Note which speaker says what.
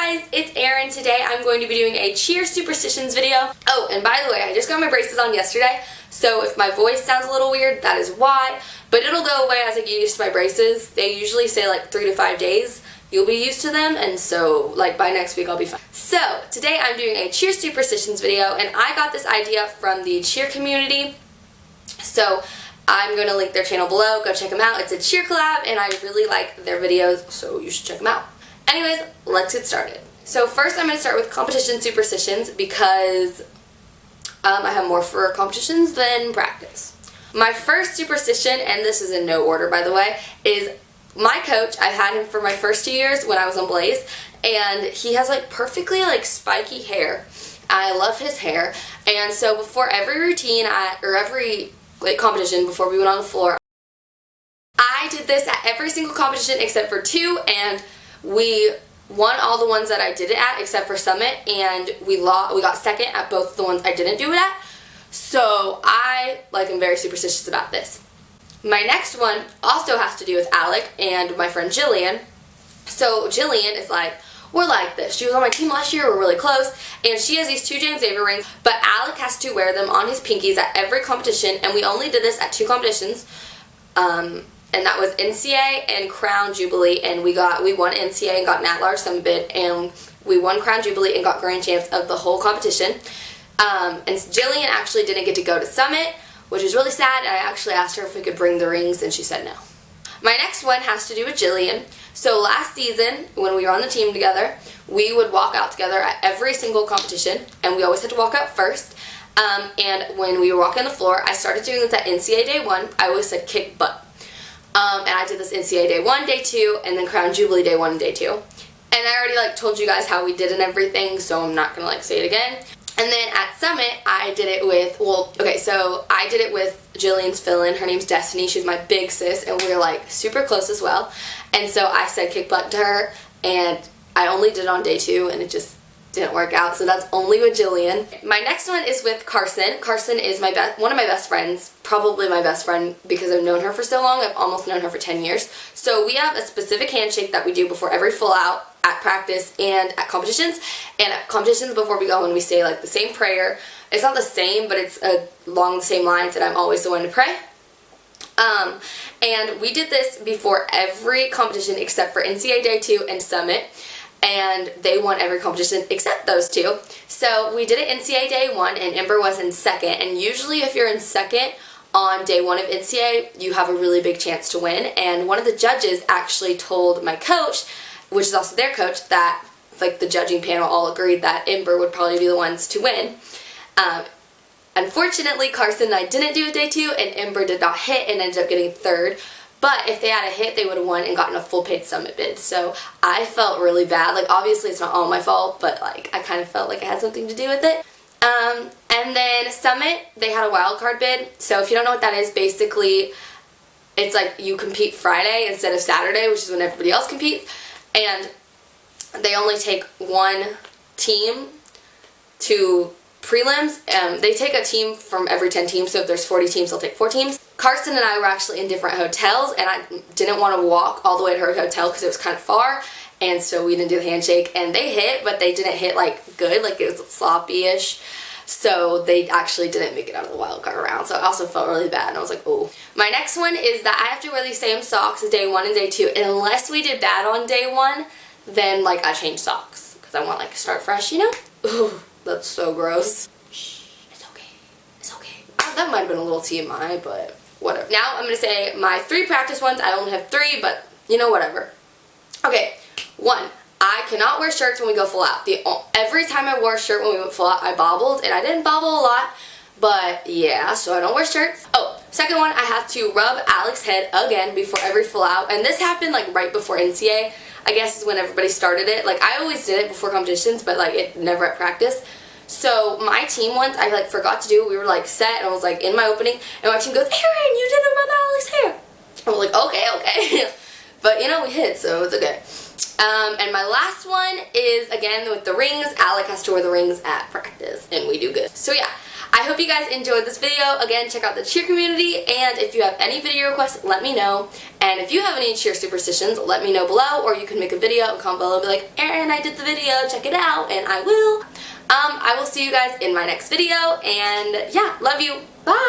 Speaker 1: guys, it's Erin. Today I'm going to be doing a cheer superstitions video. Oh, and by the way, I just got my braces on yesterday, so if my voice sounds a little weird, that is why. But it'll go away as I get used to my braces. They usually say like 3 to 5 days you'll be used to them, and so like by next week I'll be fine. So today I'm doing a cheer superstitions video, and I got this idea from the Thecheercommunity. So I'm going to link their channel below. Go check them out. It's a cheer collab, and I really like their videos, so you should check them out. Anyways, let's get started. So first I'm going to start with competition superstitions because I have more for competitions than practice. My first superstition, and this is in no order by the way, is my coach. I've had him for my first 2 years when I was on Blaze, and he has like perfectly like spiky hair. I love his hair, and so before every routine or every like competition before we went on the floor, I did this at every single competition except for 2, and we won all the ones that I did it at except for Summit, and we got second at both the ones I didn't do it at. So I am very superstitious about this. My next one also has to do with Alec and my friend Jillian. So Jillian is like, we're like this. She was on my team last year, we're really close, and she has these 2 James Avery rings, but Alec has to wear them on his pinkies at every competition, and we only did this at 2 competitions, and that was NCA and Crown Jubilee, and we won NCA and got an at-large summit bid, and we won Crown Jubilee and got grand champs of the whole competition. And Jillian actually didn't get to go to Summit, which is really sad, and I actually asked her if we could bring the rings, and she said no. My next one has to do with Jillian. So last season, when we were on the team together, we would walk out together at every single competition, and we always had to walk out first. And when we were walking the floor, I started doing this at NCA Day 1. I always said kick butt. And I did this NCA Day 1, Day 2, and then Crown Jubilee Day 1 and Day 2. And I already told you guys how we did and everything, so I'm not going to say it again. And then at Summit, I did it with, so I did it with Jillian's fill-in. Her name's Destiny. She's my big sis, and we were super close as well. And so I said kick butt to her, and I only did it on Day 2, and it just didn't work out. So that's only with Jillian. My next one is with Carson. Carson is one of my best friends, probably my best friend because I've known her for so long. I've almost known her for 10 years. So we have a specific handshake that we do before every full out, at practice and at competitions. And at competitions before we go, and we say the same prayer. It's not the same, but it's along the same lines, and I'm always the one to pray. And we did this before every competition except for NCAA Day 2 and Summit, and they won every competition except those 2. So we did it NCAA Day 1, and Ember was in second, and usually if you're in second on Day 1 of NCAA, you have a really big chance to win. And one of the judges actually told my coach, which is also their coach, that the judging panel all agreed that Ember would probably be the ones to win. Unfortunately, Carson and I didn't do a Day 2, and Ember did not hit and ended up getting 3rd. But if they had a hit, they would have won and gotten a full paid Summit bid. So I felt really bad. Obviously it's not all my fault, but I kind of felt like I had something to do with it. And then Summit, they had a wild card bid. So if you don't know what that is, basically it's you compete Friday instead of Saturday, which is when everybody else competes. And they only take 1 team to prelims. They take a team from every 10 teams, so if there's 40 teams, they'll take 4 teams. Carson and I were actually in different hotels, and I didn't want to walk all the way to her hotel because it was kind of far, and so we didn't do the handshake. And they hit, but they didn't hit good, it was sloppy-ish. So they actually didn't make it out of the wild card round, so I also felt really bad, and I was like, oh. My next one is that I have to wear these same socks as Day 1 and Day 2, and unless we did bad on Day 1, then I change socks, because I want to start fresh, you know? Ooh, that's so gross. Shh, it's okay, it's okay. That might have been a little TMI, but whatever. Now I'm going to say my 3 practice ones. I only have 3, but whatever. Okay, 1. I cannot wear shirts when we go full out. Every time I wore a shirt when we went full out, I bobbled, and I didn't bobble a lot, but yeah, so I don't wear shirts. Oh, second one, I have to rub Alec's head again before every full out, and this happened right before NCA, I guess is when everybody started it. I always did it before competitions, but it never at practice. So my team once, I forgot to do, we were set, and I was in my opening, and my team goes, Erin, you didn't rub Alec's hair. I was okay. But we hit, so it's okay. And my last one is, again, with the rings. Alec has to wear the rings at practice, and we do good. So yeah, I hope you guys enjoyed this video. Again, check out the cheer community, and if you have any video requests, let me know. And if you have any cheer superstitions, let me know below, or you can make a video and comment below and be like, Erin, I did the video, check it out, and I will. I will see you guys in my next video, and yeah, love you. Bye!